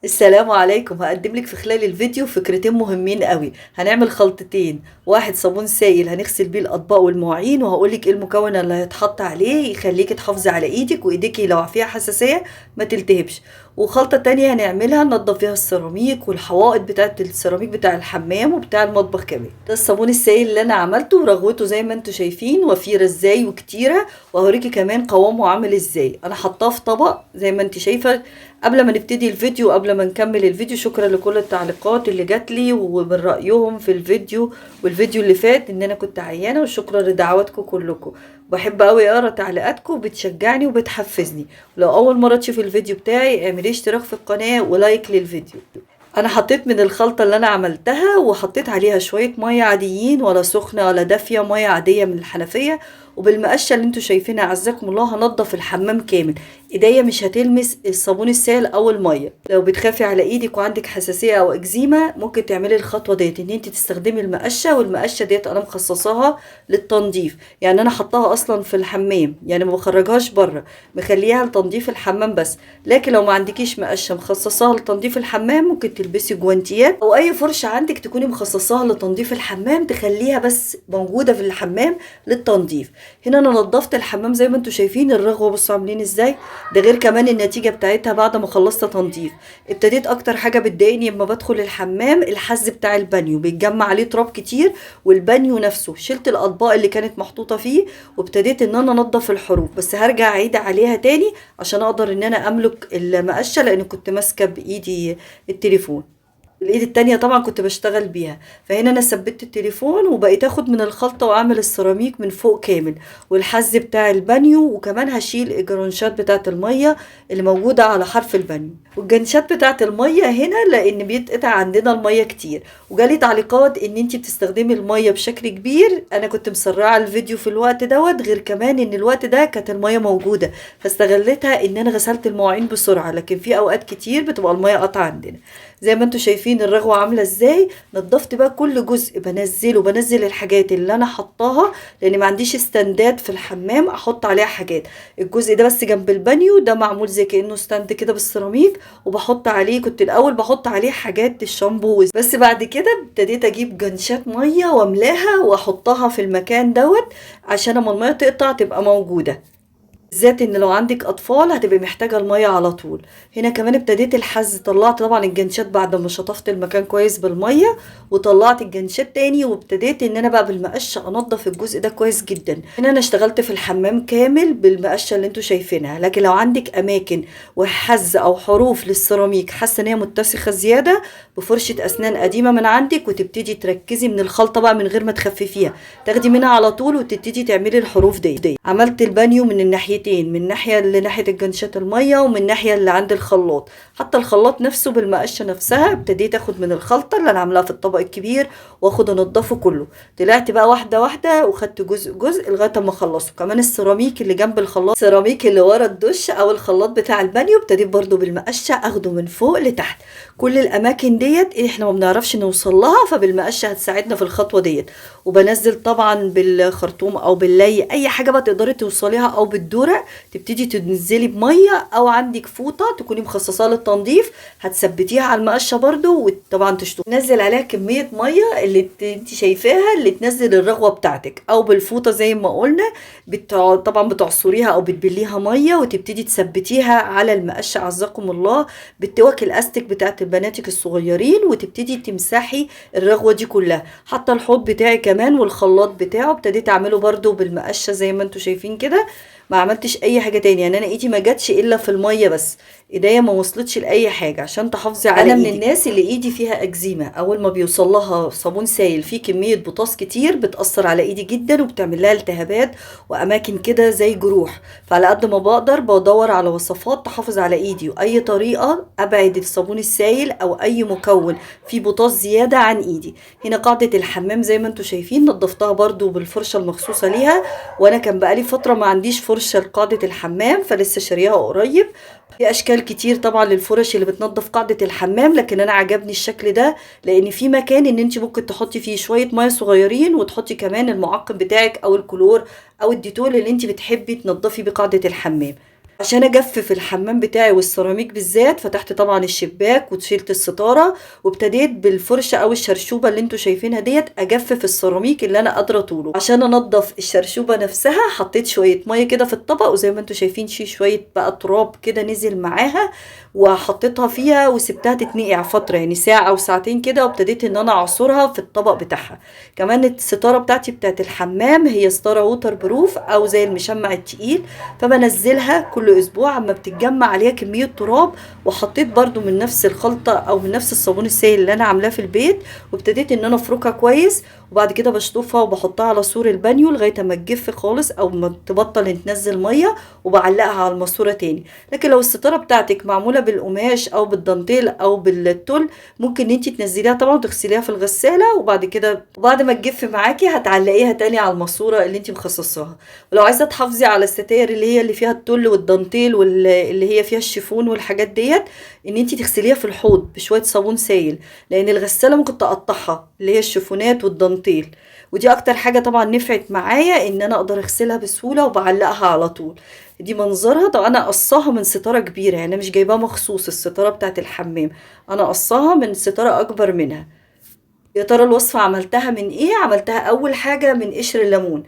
السلام عليكم. هقدم لك في خلال الفيديو فكرتين مهمين قوي. هنعمل خلطتين، واحد صابون سائل هنغسل بيه الاطباق والمواعين، وهقول لك ايه المكون اللي هيتحط عليه يخليكي تحافظي على ايدك وايديكي لو فيها حساسية ما تلتهبش. وخلطة تانية هنعملها ننضف فيها السيراميك والحوائط بتاعة السيراميك بتاع الحمام وبتاع المطبخ كمان. ده الصابون السائل اللي انا عملته ورغوته زي ما انتم شايفين، وفيرة ازاي وكتيرة، وهوريكي كمان قوامه عامل ازاي. انا حطاه في طبق زي ما انت شايفة. قبل ما نبتدي الفيديو، قبل ما نكمل الفيديو، شكرا لكل التعليقات اللي جات لي ومن رأيهم في الفيديو والفيديو اللي فات ان انا كنت عيانة، وشكرا لدعواتكم كلكم. بحب قوي اقرا تعليقاتكم، بتشجعني وبتحفزني. ولو اول مرة تشوفي الفيديو بتاعي اعملي اشتراك في القناة ولايك للفيديو. انا حطيت من الخلطة اللي انا عملتها وحطيت عليها شوية مية عاديين، ولا سخنة ولا دافية، مية عادية من الحنفية. وبالمقشة اللي انتوا شايفينها عزكم الله هنضف الحمام كامل. ايديا مش هتلمس الصابون السائل او المية. لو بتخافي على ايدك وعندك حساسية او اكزيما ممكن تعملي الخطوة ديت، ان انت تستخدمي المقشة. والمقشة ديت انا مخصصاها للتنظيف، يعني انا حطاها اصلا في الحمام، يعني ما بخرجهاش بره، مخليها لتنظيف الحمام بس. لكن لو ما عندكيش مقشة مخصصاها لتنظيف الحمام ممكن تلبسي جوانتيات او اي فرشة عندك تكوني مخصصاها لتنظيف الحمام، تخليها بس موجودة في الحمام للتنظيف. هنا انا نظفت الحمام زي ما انتم شايفين الرغوه، بصوا عاملين ازاي. ده غير كمان النتيجه بتاعتها بعد ما خلصت تنظيف. ابتديت اكتر حاجه بتضايقني لما بدخل الحمام الحز بتاع البانيو، بيتجمع عليه تراب كتير. والبانيو نفسه شلت الاطباق اللي كانت محطوطه فيه، وابتديت ان انا انضف الحروف. بس هرجع اعيد عليها تاني عشان اقدر ان انا املك المقشه، لان كنت ماسكه بايدي التليفون. الايد التانية طبعا كنت بشتغل بيها. فهنا انا ثبت التليفون وبقيت اخد من الخلطة واعمل السيراميك من فوق كامل، والحز بتاع البانيو. وكمان هشيل الجرنشات بتاعة المية اللي موجودة على حرف البانيو. والجنشات بتاعة المية هنا لان بيتقطع عندنا المية كتير، وجالي تعليقات ان انتي بتستخدمي المية بشكل كبير. انا كنت مسرعة الفيديو في الوقت دوت، غير كمان ان الوقت ده كانت المية موجودة، فاستغلتها ان انا غسلت المواعين بسرعة. لكن في اوقات كتير بتبقى المية قطعة عندنا. زي ما انتوا شايفين الرغوة عاملة ازاي. نضفت بقى كل جزء بنزل الحاجات اللي انا حطاها، لان ما عنديش استندات في الحمام احط عليها حاجات. الجزء ده بس جنب البانيو ده معمول زي كأنه ستاند كده بالسيراميك، وبحط عليه، كنت الاول بحط عليه حاجات الشامبو بس. بعد كده ابتديت اجيب جنشات مية واملاها واحطها في المكان دوت، عشان اما المية تقطع تبقى موجودة. بالذات ان لو عندك اطفال هتبقي محتاجه الميه على طول. هنا كمان ابتديت الحز، طلعت طبعا الجنشات بعد ما شطفت المكان كويس بالميه، وطلعت الجنشات تاني. وابتديت ان انا بقى بالمقشه انضف الجزء ده كويس جدا. هنا انا اشتغلت في الحمام كامل بالمقشه اللي انتوا شايفينها. لكن لو عندك اماكن وحز او حروف للسيراميك حاسه ان هي متسخه زياده، بفرشه اسنان قديمه من عندك وتبتدي تركزي من الخلطه بقى من غير ما تخففيها، تاخدي منها على طول وتبتدي تعملي الحروف دي. عملت البانيو من الناحيتين، من ناحيه لناحيه الجنشات الميه، ومن ناحيه اللي عند الخلاط. حتى الخلاط نفسه بالمقشه نفسها ابتديت اخد من الخلطه اللي انا عاملاها في الطبق الكبير واخد انضفه كله. طلعت بقى واحده واحده وخدت جزء جزء لغايه اما اخلصه. كمان السيراميك اللي جنب الخلاط، السيراميك اللي ورا الدش او الخلاط بتاع البانيو، ابتديت برضو بالمقشه اخده من فوق لتحت. كل الاماكن ديت احنا ما بنعرفش نوصل لها، فبالمقشه هتساعدنا في الخطوه ديت. وبنزل طبعا بالخرطوم او باللي، اي حاجه بقى تقدري توصليها، او بالدورق تبتدي تنزلي بميه، او عندك فوطه تكوني مخصصاها للتنظيف هتثبتيها على المقشه برضو، وطبعا تشطفي. نزل عليها كميه ميه اللي انت شايفاها اللي تنزل الرغوه بتاعتك، او بالفوطه زي ما قلنا. طبعا بتعصريها او بتبليها ميه وتبتدي تثبتيها على المقشه عزكم الله، بالتوك الاستك بتاعت بناتك الصغيرين، وتبتدي تمسحي الرغوه دي كلها. حتى الحوض بتاعي كمان والخلاط بتاعه ابتديت اعمله برضو بالمقشه زي ما انتوا شايفين كده. ما عملتش اي حاجه تاني، يعني انا ايدي ما جاتش الا في الميه بس، ايديا ما وصلتش لاي حاجه عشان تحافظي على انا من الناس اللي ايدي فيها اكزيما. اول ما بيوصل لها صابون سائل فيه كميه بوتاس كتير بتاثر على ايدي جدا، وبتعمل لها التهابات واماكن كده زي جروح. فعلى قد ما بقدر بدور على وصفات تحافظ على ايدي، واي طريقه ابعد الصابون السائل او اي مكون فيه بوتاس زياده عن ايدي. هنا قاعده الحمام زي ما انتوا شايفين نضفتها برضو بالفرشه المخصوصه ليها. وانا كان بقالي فتره ما عنديش فرشه لقاعده الحمام، فلسه شاريها قريب. في اشكال كتير طبعا للفرش اللي بتنظف قاعده الحمام، لكن انا عجبني الشكل ده، لان في مكان ان انت ممكن تحطي فيه شويه ميه صغيرين، وتحطي كمان المعقم بتاعك او الكلور او الديتول اللي انت بتحبي تنظفي بقاعده الحمام. عشان اجفف الحمام بتاعي والسيراميك بالذات، فتحت طبعا الشباك وشيلت الستاره، وابتديت بالفرشه او الشرشوبه اللي انتوا شايفينها ديت اجفف السيراميك اللي انا قادره طوله. عشان انضف الشرشوبه نفسها حطيت شويه ميه كده في الطبق، وزي ما انتوا شايفين شويه بقى تراب كده نزل معاها، وحطيتها فيها وسبتها تتنقع فتره يعني ساعه او ساعتين كده، وابتديت ان انا اعصرها في الطبق بتاعها. كمان الستاره بتاعتي بتاعت الحمام هي ستاره ووتر بروف او زي المشمع التقيل، فبنزلها كل اسبوع اما بتتجمع عليها كميه تراب. وحطيت برضو من نفس الخلطه او من نفس الصابون السائل اللي انا عاملاه في البيت، وابتديت ان انا افركها كويس، وبعد كده بشطفها وبحطها على سور البانيو لغايه ما تجف خالص او ما تبطل تنزل ميه، وبعلقها على الماسوره تاني. لكن لو الستاره بتاعتك معموله بالقماش او بالدانتيل او بالتول، ممكن انت تنزليها طبعا وتغسليها في الغساله، وبعد كده وبعد ما تجف معاكي هتعلقيها تاني على الماسوره اللي انت مخصصاها. ولو عايزه تحافظي على الستاير اللي فيها التل والدانتيل واللي هي فيها الشيفون والحاجات ديت، ان انت تغسليها في الحوض بشويه صابون سائل، لان الغساله ممكن تقطعها اللي هي الشيفونات والدانتيل. ودي اكتر حاجه طبعا نفعت معايا ان انا اقدر اغسلها بسهوله وبعلقها على طول. دي منظرها. طبعا انا قصاها من ستاره كبيره، يعني انا مش جايباها مخصوص الستاره بتاعت الحمام، انا قصاها من ستاره اكبر منها. يا ترى الوصفة عملتها من ايه؟ عملتها اول حاجة من قشر الليمون.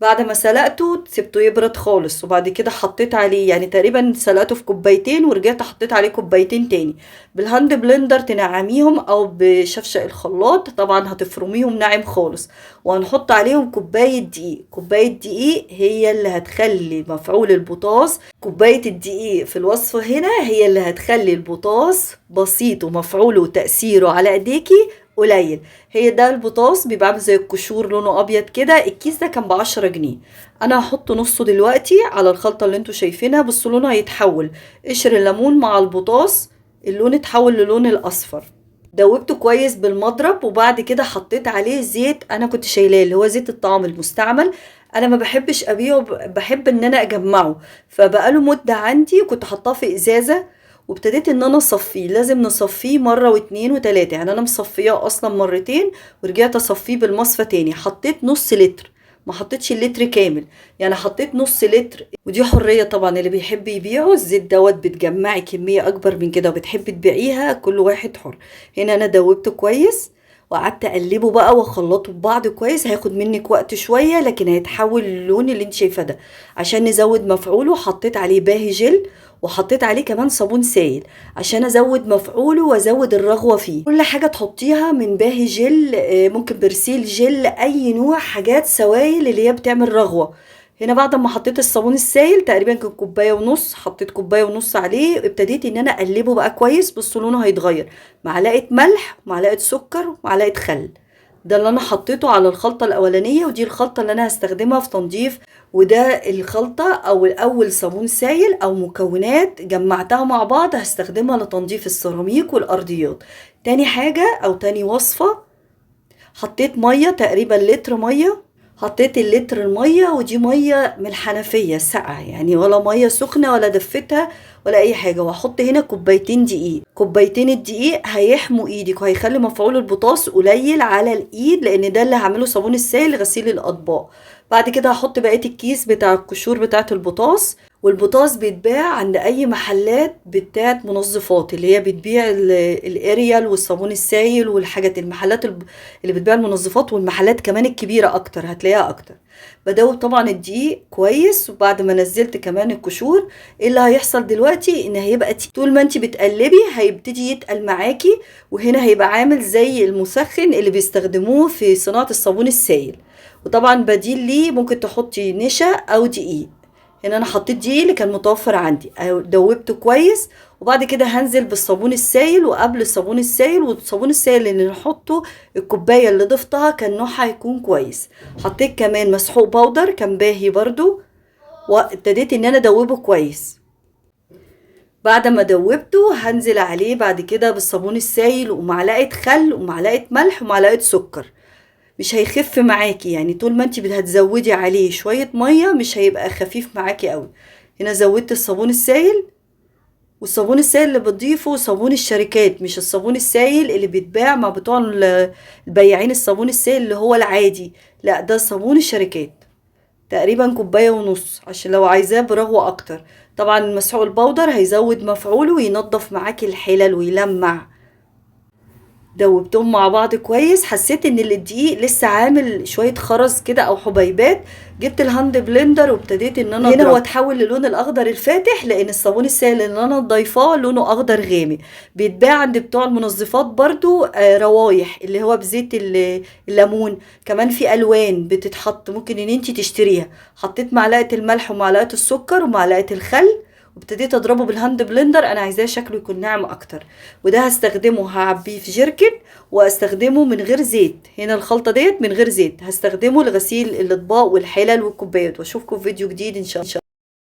بعد ما سلقته سبته يبرد خالص، وبعد كده حطيت عليه يعني تقريبا سلقته في كوبايتين، ورجعت حطيت عليه كوبايتين تاني. بالهاند بلندر تنعميهم او بشفشق الخلاط، طبعا هتفرميهم ناعم خالص، وهنحط عليهم كوباية دقيق. كوباية دقيق هي اللي هتخلي مفعول البوتاص، كوباية الدقيق في الوصفة هنا هي اللي هتخلي البوتاص بسيط ومفعوله وتأثيره على ايديكي قليل. هي ده البوتاص بيبقى عامل زي القشور لونه ابيض كده. الكيس ده كان ب10 جنيه. انا هحط نصه دلوقتي على الخلطه اللي انتوا شايفينها. بس لونه هيتحول، قشر الليمون مع البوتاص اللون اتحول للون الاصفر. دوبته كويس بالمضرب، وبعد كده حطيت عليه زيت انا كنت شايلاه اللي هو زيت الطعام المستعمل. انا ما بحبش ابيعه، بحب ان انا اجمعه، فبقاله مده عندي، وكنت حطاه في ازازه، وابتديت ان انا اصفيه. لازم نصفيه مرة واتنين وتلاتة، يعني انا مصفياه اصلا مرتين ورجعت اصفيه بالمصفى تاني. حطيت نص لتر، ما حطيتش اللتر كامل، يعني حطيت نص لتر. ودي حرية طبعا، اللي بيحب يبيعه الزيت دوت بتجمعي كمية اكبر من كده وبتحبي تبيعيها، كل واحد حر. هنا انا دوبته كويس وقعدت اقلبه بقى واخلطه ببعض كويس. هياخد منك وقت شوية لكن هيتحول للون اللي انت شايفاه ده. عشان نزود مفعوله حطيت عليه باهي جل، وحطيت عليه كمان صابون سائل عشان ازود مفعوله وازود الرغوه فيه. كل حاجه تحطيها من باهي جل، ممكن برسيل جل، اي نوع حاجات سوائل اللي هي بتعمل رغوه. هنا بعد ما حطيت الصابون السائل تقريبا كان كوبايه ونص، حطيت كوبايه ونص عليه، ابتديت ان انا اقلبه بقى كويس. بص لونه هيتغير، معلقه ملح ومعلقه سكر ومعلقه خل. ده اللي انا حطيته على الخلطة الاولانية، ودي الخلطة اللي انا هستخدمها في تنظيف. وده الخلطة او الاول صابون سائل او مكونات جمعتها مع بعض هستخدمها لتنظيف السيراميك والارضيات. تاني حاجة او تاني وصفة، حطيت مية تقريبا لتر مية. حطيت اللتر المية، ودي مية من الحنفية ساقعة، يعني ولا مية سخنة ولا دفتها ولا اي حاجة. وهحط هنا كوبايتين دقيق. كوبايتين الدقيق هيحموا ايدك وهيخلي مفعول البوتاص قليل على الايد، لان ده اللي هعمله صابون السائل لغسيل الاطباق. بعد كده هحط بقية الكيس بتاع القشور بتاعة البوتاص. والبوتاص بيتباع عند اي محلات بتاعت منظفات اللي هي بتبيع الاريال والصابون السائل والحاجات، المحلات اللي بتبيع المنظفات، والمحلات كمان الكبيرة اكتر هتلاقيها اكتر. بدوب طبعا الدقيق كويس، وبعد ما نزلت كمان القشور، ايه اللي هيحصل دلوقتي؟ ان هيبقى طول ما انت بتقلبي هيبتدي يتقل معاكي، وهنا هيبقى عامل زي المسخن اللي بيستخدموه في صناعة الصابون السائل. وطبعا بديل ليه ممكن تحطي نشا او دقيق. هنا انا حطيت دقيق اللي كان متوفر عندي، دوبته كويس. وبعد كده هنزل بالصابون السائل، وقبل الصابون السائل والصابون السائل اللي نحطه الكوبايه اللي ضفتها كان نوعها هيكون كويس. حطيت كمان مسحوق باودر كان باهي برضو، وابتديت ان انا ادوبه كويس. بعد ما دوبته هنزل عليه بعد كده بالصابون السائل ومعلقه خل ومعلقه ملح ومعلقه سكر. مش هيخف معاكي، يعني طول ما انت هتزودي عليه شوية مية مش هيبقى خفيف معاكي قوي. هنا زودت الصابون السائل، والصابون السائل اللي بتضيفه صابون الشركات، مش الصابون السائل اللي بيتباع مع بتوع البياعين. الصابون السائل اللي هو العادي، لا ده صابون الشركات. تقريبا كوباية ونص عشان لو عايزاه برغوة اكتر. طبعا مسحوق البودر هيزود مفعوله وينظف معاكي الحلل ويلمع. دوبتهم مع بعض كويس، حسيت ان الدقيق لسه عامل شويه خرز كده او حبيبات، جبت الهاند بلندر وابتديت ان انا هنا هو اتحول للون الاخضر الفاتح، لان الصابون السائل اللي انا ضايفاه لونه اخضر غامق. بيتباع عند بتوع المنظفات برضو روايح اللي هو بزيت الليمون. كمان في الوان بتتحط ممكن ان انتي تشتريها. حطيت معلقه الملح ومعلقه السكر ومعلقه الخل، وابتديت اضربه بالهاند بلندر. انا عايزاه شكله يكون ناعم اكتر. وده هستخدمه، هعبيه في جيركن واستخدمه من غير زيت. هنا الخلطة ديت من غير زيت، هستخدمه لغسيل الاطباق والحلل والكوبايات. واشوفكم في فيديو جديد ان شاء الله.